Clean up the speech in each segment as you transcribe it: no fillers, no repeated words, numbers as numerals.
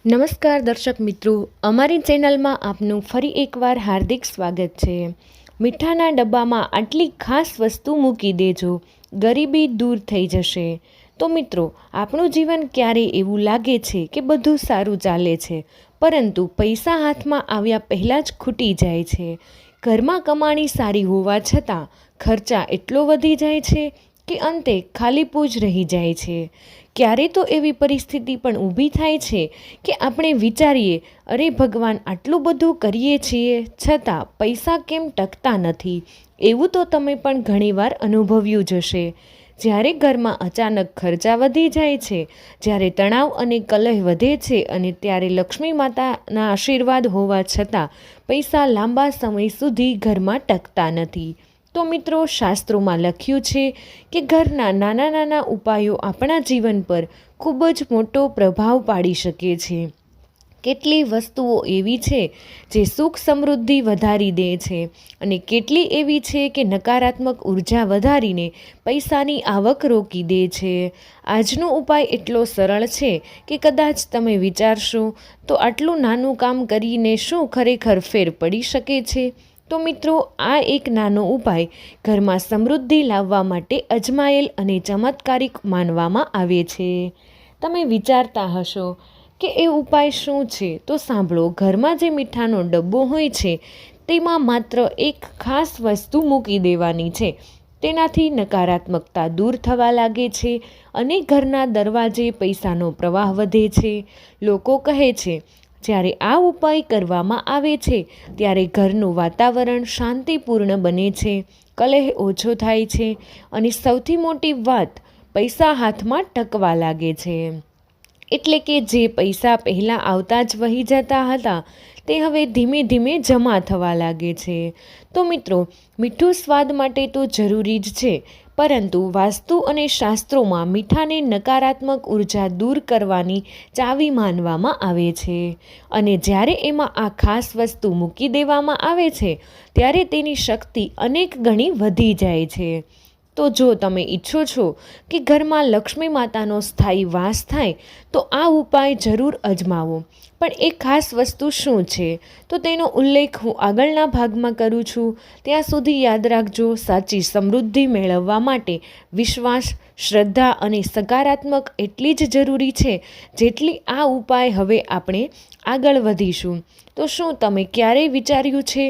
નમસ્કાર દર્શક મિત્રો, અમારી ચેનલમાં આપનું ફરી એકવાર હાર્દિક સ્વાગત છે। મીઠાના ડબ્બામાં આટલી ખાસ વસ્તુ મૂકી દેજો, ગરીબી દૂર થઈ જશે। તો મિત્રો, આપણું જીવન ક્યારેય એવું લાગે છે કે બધું સારું ચાલે છે, પરંતુ પૈસા હાથમાં આવ્યા પહેલાં જ ખૂટી જાય છે। ઘરમાં કમાણી સારી હોવા છતાં ખર્ચા એટલો વધી જાય છે કે અંતે ખાલીપૂ જ રહી જાય છે। ક્યારે તો એવી પરિસ્થિતિ પણ ઊભી થાય છે કે આપણે વિચારીએ, અરે ભગવાન, આટલું બધું કરીએ છીએ છતાં પૈસા કેમ ટકતા નથી। એવું તો તમે પણ ઘણીવાર અનુભવ્યું જ હશે। જ્યારે ઘરમાં અચાનક ખર્ચા વધી જાય છે, જ્યારે તણાવ અને કલહ વધે છે, અને ત્યારે લક્ષ્મી માતાના આશીર્વાદ હોવા છતાં પૈસા લાંબા સમય સુધી ઘરમાં ટકતા નથી। તો મિત્રો, શાસ્ત્રોમાં લખ્યું છે કે ઘરના નાના નાના ઉપાયો આપણા જીવન પર ખૂબ જ મોટો પ્રભાવ પાડી શકે છે। કેટલી વસ્તુઓ એવી છે જે સુખ સમૃદ્ધિ વધારી દે છે, અને કેટલી એવી છે કે નકારાત્મક ઉર્જા વધારીને પૈસાની આવક રોકી દે છે। આજનો ઉપાય એટલો સરળ છે કે કદાચ તમે વિચારશો તો આટલું નાનું કામ કરીને શું ખરેખર ફેર પડી શકે છે? તો મિત્રો, આ એક નાનો ઉપાય ઘરમાં સમૃદ્ધિ લાવવા માટે અજમાયેલ અને ચમત્કારિક માનવામાં આવે છે। તમે વિચારતા હશો કે એ ઉપાય શું છે? તો સાંભળો। ઘરમાં જે મીઠાનો ડબ્બો હોય છે તેમાં માત્ર એક ખાસ વસ્તુ મૂકી દેવાની છે। તેનાથી નકારાત્મકતા દૂર થવા લાગે છે અને ઘરના દરવાજે પૈસાનો પ્રવાહ વધે છે। લોકો કહે છે, જ્યારે આ ઉપાય કરવામાં આવે છે ત્યારે ઘરનું વાતાવરણ શાંતિપૂર્ણ બને છે, કલહ ઓછો થાય છે, અને સૌથી મોટી વાત, પૈસા હાથમાં ટકવા લાગે છે। એટલે કે જે પૈસા પહેલાં આવતા જ વહી જતા હતા તે હવે ધીમે ધીમે જમા થવા લાગે છે। તો મિત્રો, મીઠું સ્વાદ માટે તો જરૂરી જ છે, પરંતુ વાસ્તુ અને શાસ્ત્રોમાં મીઠાને નકારાત્મક ઉર્જા દૂર કરવાની ચાવી માનવામાં આવે છે, અને જ્યારે એમાં આ ખાસ વસ્તુ મૂકી દેવામાં આવે છે ત્યારે તેની શક્તિ અનેક ગણી વધી જાય છે। તો જો તમે ઈચ્છો છો કે ઘરમાં લક્ષ્મી માતાનો સ્થાયી વાસ થાય તો આ ઉપાય જરૂર અજમાવો। પણ એ ખાસ વસ્તુ શું છે તો તેનો ઉલ્લેખ હું આગળના ભાગમાં કરું છું। ત્યાં સુધી યાદ રાખજો, સાચી સમૃદ્ધિ મેળવવા માટે વિશ્વાસ, શ્રદ્ધા અને સકારાત્મક એટલી જ જરૂરી છે જેટલી આ ઉપાય। હવે આપણે આગળ વધીશું। તો શું તમે ક્યારેય વિચાર્યું છે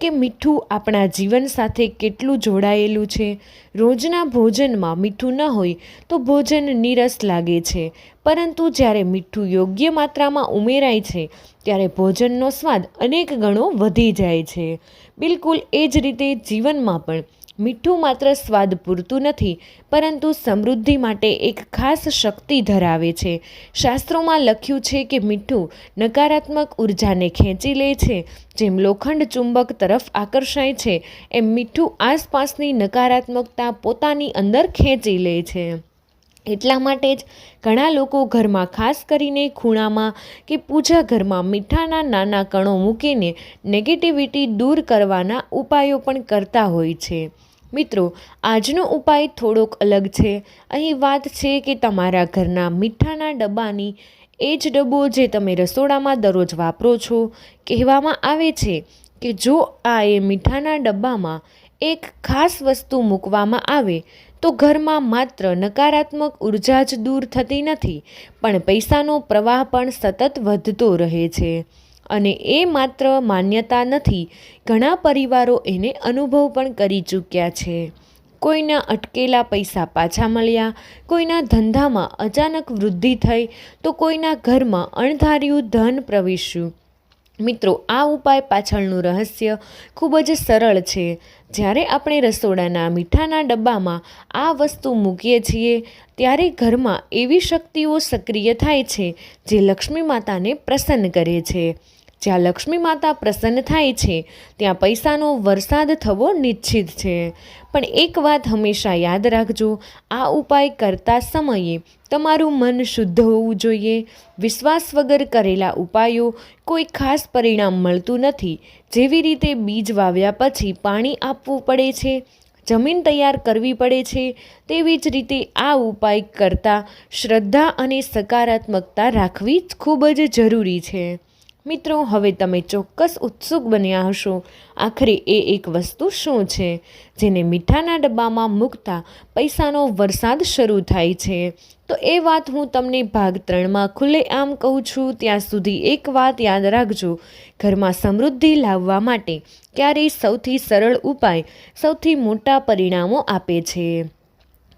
કે મીઠું આપણા જીવન સાથે કેટલું જોડાયેલું છે? રોજના ભોજનમાં મીઠું ન હોય તો ભોજન નીરસ લાગે છે, પરંતુ જ્યારે મીઠું યોગ્ય માત્રામાં ઉમેરાય છે ત્યારે ભોજનનો સ્વાદ અનેક ગણો વધી જાય છે। બિલકુલ એ જ રીતે જીવનમાં પણ મીઠું માત્ર સ્વાદ પૂરતું નથી, પરંતુ સમૃદ્ધિ માટે એક ખાસ શક્તિ ધરાવે છે। શાસ્ત્રોમાં લખ્યું છે કે મીઠું નકારાત્મક ઉર્જાને ખેંચી લે છે। જેમ લોખંડ ચુંબક તરફ આકર્ષાય છે, એમ મીઠું આસપાસની નકારાત્મકતા પોતાની અંદર ખેંચી લે છે। એટલા માટે જ ઘણા લોકો ઘરમાં, ખાસ કરીને ખૂણામાં કે પૂજા ઘરમાં, મીઠાના નાના કણો મૂકીને નેગેટિવિટી દૂર કરવાના ઉપાયો પણ કરતા હોય છે। મિત્રો, આજનો ઉપાય થોડોક અલગ છે। અહીં વાત છે કે તમારા ઘરના મીઠાના ડબ્બાની, એ જ ડબ્બો જે તમે રસોડામાં દરરોજ વાપરો છો। કહેવામાં આવે છે કે જો એ મીઠાના ડબ્બામાં એક ખાસ વસ્તુ મૂકવામાં આવે તો ઘરમાં માત્ર નકારાત્મક ઉર્જા જ દૂર થતી નથી, પણ પૈસાનો પ્રવાહ પણ સતત વધતો રહે છે। અને એ માત્ર માન્યતા નથી, ઘણા પરિવારો એને અનુભવ પણ કરી ચૂક્યા છે। કોઈના અટકેલા પૈસા પાછા મળ્યા, કોઈના ધંધામાં અચાનક વૃદ્ધિ થઈ, તો કોઈના ઘરમાં અણધાર્યું ધન પ્રવેશ્યું। મિત્રો, આ ઉપાય પાછળનું રહસ્ય ખૂબ જ સરળ છે। જ્યારે આપણે રસોડાના મીઠાના ડબ્બામાં આ વસ્તુ મૂકીએ છીએ ત્યારે ઘરમાં એવી શક્તિઓ સક્રિય થાય છે જે લક્ષ્મી માતાને પ્રસન્ન કરે છે। જ્યાં લક્ષ્મી માતા પ્રસન્ન થાય છે ત્યાં પૈસાનો વરસાદ થવો નિશ્ચિત છે। પણ એક વાત હંમેશા યાદ રાખજો, આ ઉપાય કરતા સમયે તમારું મન શુદ્ધ હોવું જોઈએ। વિશ્વાસ વગર કરેલા ઉપાયો કોઈ ખાસ પરિણામ મળતું નથી। જેવી રીતે બીજ વાવ્યા પછી પાણી આપવું પડે છે, જમીન તૈયાર કરવી પડે છે, તેવી જ રીતે આ ઉપાય કરતાં શ્રદ્ધા અને સકારાત્મકતા રાખવી જ ખૂબ જ જરૂરી છે. મિત્રો, હવે તમે ચોક્કસ ઉત્સુક બન્યા હશો, આખરે એ એક વસ્તુ શું છે જેને મીઠાના ડબ્બામાં મૂકતા પૈસાનો વરસાદ શરૂ થાય છે? તો એ વાત હું તમને ભાગ 3માં ખુલ્લેઆમ કહું છું. ત્યાં સુધી એક વાત યાદ રાખજો, ઘરમાં સમૃદ્ધિ લાવવા માટે ક્યારેય સૌથી સરળ ઉપાય સૌથી મોટા પરિણામો આપે છે.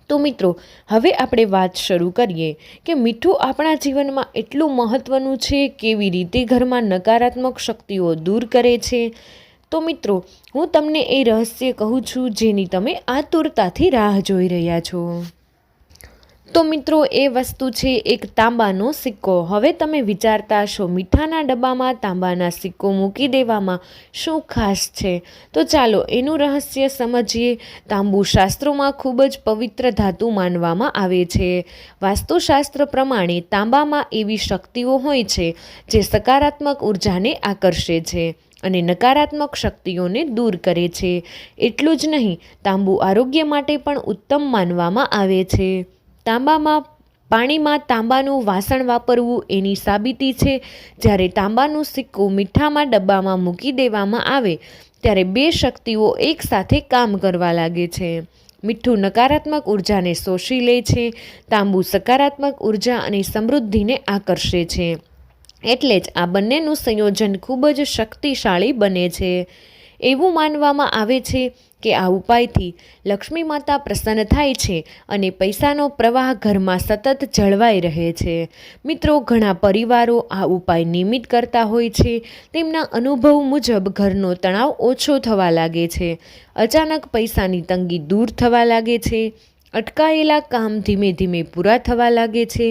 તો મિત્રો, હવે આપણે વાત શરૂ કરીએ કે મીઠું આપણા જીવનમાં એટલું મહત્ત્વનું છે, કેવી રીતે ઘરમાં નકારાત્મક શક્તિઓ દૂર કરે છે. તો મિત્રો, હું તમને એ રહસ્ય કહું છું જેની તમે આતુરતાથી રાહ જોઈ રહ્યા છો. તો મિત્રો, એ વસ્તુ છે એક તાંબાનો સિક્કો. હવે તમે વિચારતા હશો, મીઠાના ડબ્બામાં તાંબાના સિક્કો મૂકી દેવામાં શું ખાસ છે? તો ચાલો એનું રહસ્ય સમજીએ. તાંબુ શાસ્ત્રોમાં ખૂબ જ પવિત્ર ધાતુ માનવામાં આવે છે. વાસ્તુશાસ્ત્ર પ્રમાણે તાંબામાં એવી શક્તિઓ હોય છે જે સકારાત્મક ઉર્જાને આકર્ષે છે અને નકારાત્મક શક્તિઓને દૂર કરે છે. એટલું જ નહીં, તાંબુ આરોગ્ય માટે પણ ઉત્તમ માનવામાં આવે છે. પાણીમાં તાંબાનું વાસણ વાપરવું એની સાબિતી છે. જ્યારે તાંબાનું સિક્કો મીઠામાં ડબ્બામાં મૂકી દેવામાં આવે ત્યારે બે શક્તિઓ એકસાથે કામ કરવા લાગે છે. મીઠું નકારાત્મક ઉર્જાને શોષી લે છે, તાંબુ સકારાત્મક ઉર્જા અને સમૃદ્ધિને આકર્ષે છે. એટલે જ આ બંનેનું સંયોજન ખૂબ જ શક્તિશાળી બને છે. એવું માનવામાં આવે છે કે આ ઉપાયથી લક્ષ્મી માતા પ્રસન્ન થાય છે અને પૈસાનો પ્રવાહ ઘરમાં સતત જળવાઈ રહે છે. મિત્રો, ઘણા પરિવારો આ ઉપાય નિયમિત કરતા હોય છે. તેમના અનુભવ મુજબ ઘરનો તણાવ ઓછો થવા લાગે છે, અચાનક પૈસાની તંગી દૂર થવા લાગે છે, અટકાયેલા કામ ધીમે ધીમે પૂરા થવા લાગે છે.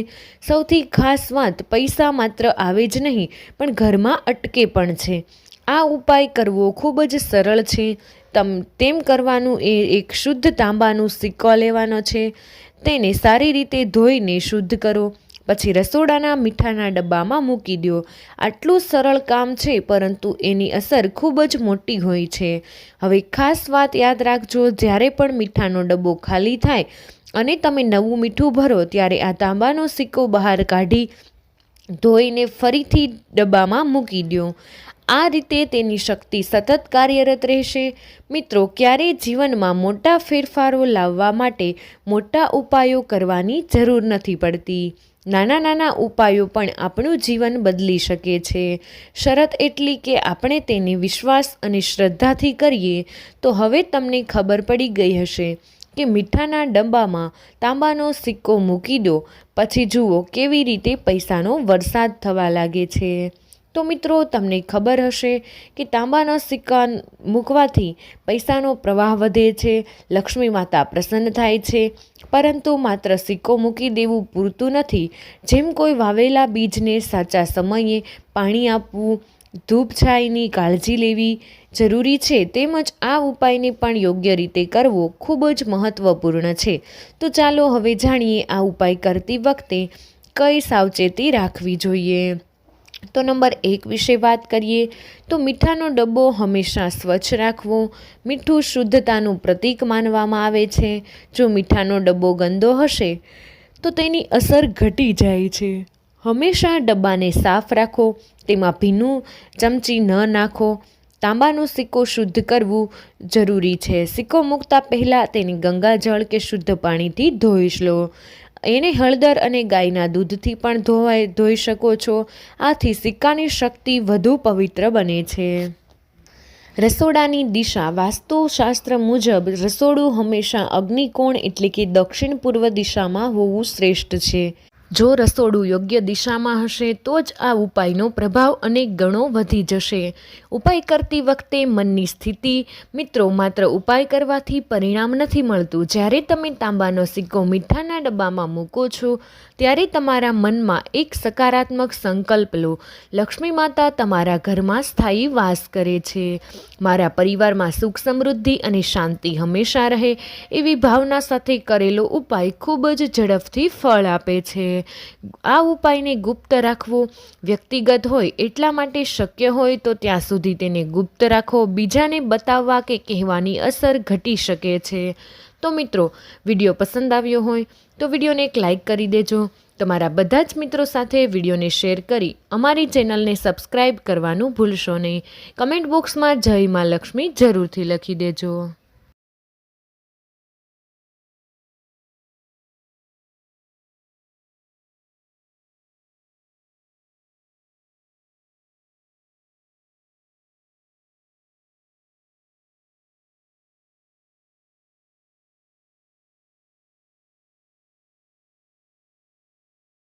સૌથી ખાસ વાત, પૈસા માત્ર આવે જ નહીં પણ ઘરમાં અટકે પણ છે. આ ઉપાય કરવો ખૂબ જ સરળ છે. તેમ કરવાનું એ એક શુદ્ધ તાંબાનું સિક્કો લેવાનો છે, તેને સારી રીતે ધોઈને શુદ્ધ કરો, પછી રસોડાના મીઠાના ડબ્બામાં મૂકી દો. આટલું સરળ કામ છે, પરંતુ એની અસર ખૂબ જ મોટી હોય છે. હવે ખાસ વાત યાદ રાખજો, જ્યારે પણ મીઠાનો ડબ્બો ખાલી થાય અને તમે નવું મીઠું ભરો ત્યારે આ તાંબાનો સિક્કો બહાર કાઢી ધોઈને ફરીથી ડબ્બામાં મૂકી દો. આ રીતે તેની શક્તિ સતત કાર્યરત રહેશે. મિત્રો, ક્યારેય જીવનમાં મોટા ફેરફારો લાવવા માટે મોટા ઉપાયો કરવાની જરૂર નથી પડતી. નાના નાના ઉપાયો પણ આપણું જીવન બદલી શકે છે. શરત એટલી કે આપણે તેને વિશ્વાસ અને શ્રદ્ધાથી કરીએ. તો હવે તમને ખબર પડી ગઈ હશે કે મીઠાના ડબ્બામાં તાંબાનો સિક્કો મૂકી દો, પછી જુઓ કેવી રીતે પૈસાનો વરસાદ થવા લાગે છે. તો મિત્રો, તમને ખબર હશે કે તાંબાના સિક્કા મૂકવાથી પૈસાનો પ્રવાહ વધે છે, લક્ષ્મી માતા પ્રસન્ન થાય છે. પરંતુ માત્ર સિક્કો મૂકી દેવું પૂરતું નથી. જેમ કોઈ વાવેલા બીજને સાચા સમયે પાણી આપવું, ધૂપ છાંયની કાળજી લેવી જરૂરી છે, તેમજ આ ઉપાયને પણ યોગ્ય રીતે કરવો ખૂબ જ મહત્વપૂર્ણ છે. તો ચાલો હવે જાણીએ આ ઉપાય કરતી વખતે કઈ સાવચેતી રાખવી જોઈએ. તો નંબર 1 વિશે વાત કરીએ તો મીઠાનો ડબ્બો હંમેશા સ્વચ્છ રાખવો. મીઠું શુદ્ધતાનું પ્રતીક માનવામાં આવે છે. જો મીઠાનો ડબ્બો ગંદો હશે તો તેની અસર ઘટી જાય છે. હંમેશા ડબ્બાને સાફ રાખો, તેમાં ભીનું ચમચી ન નાખો. તાંબાનો સિક્કો શુદ્ધ કરવું જરૂરી છે. સિક્કો મૂકતા પહેલાં તેને ગંગાજળ કે શુદ્ધ પાણીથી ધોઈ લો. એને હળદર અને ગાયના દૂધથી પણ ધોઈ શકો છો. આથી સિક્કાની શક્તિ વધુ પવિત્ર બને છે. રસોડાની દિશા. વાસ્તુશાસ્ત્ર મુજબ રસોડું હંમેશા અગ્નિકોણ એટલે કે દક્ષિણ પૂર્વ દિશામાં હોવું શ્રેષ્ઠ છે. જો રસોડું યોગ્ય દિશામાં હશે તો જ આ ઉપાયનો પ્રભાવ અનેક ગણો વધી જશે. ઉપાય કરતી વખતે મનની સ્થિતિ. મિત્રો, માત્ર ઉપાય કરવાથી પરિણામ નથી મળતું. જ્યારે તમે તાંબાનો સિક્કો મીઠાના ડબ્બામાં મૂકો છો ત્યારે તમારા મનમાં એક સકારાત્મક સંકલ્પ લો, લક્ષ્મી માતા તમારા ઘરમાં સ્થાયી વાસ કરે છે, મારા પરિવારમાં સુખ સમૃદ્ધિ અને શાંતિ હંમેશા રહે, એવી ભાવના સાથે કરેલો ઉપાય ખૂબ જ ઝડપથી ફળ આપે છે. આ ઉપાયને ગુપ્ત રાખવો વ્યક્તિગત હોય એટલા માટે શક્ય હોય તો ત્યાં સુધી તેને ગુપ્ત રાખો. બીજાને બતાવવા કે કહેવાની અસર ઘટી શકે છે. તો મિત્રો, વિડીયો પસંદ આવ્યો હોય તો વિડીયોને એક લાઇક કરી દેજો. તમારા બધા જ મિત્રો સાથે વિડીયોને શેર કરી અમારી ચેનલને સબસ્ક્રાઈબ કરવાનું ભૂલશો નહીં. કમેન્ટ બોક્સમાં જય માં લક્ષ્મી જરૂરથી લખી દેજો.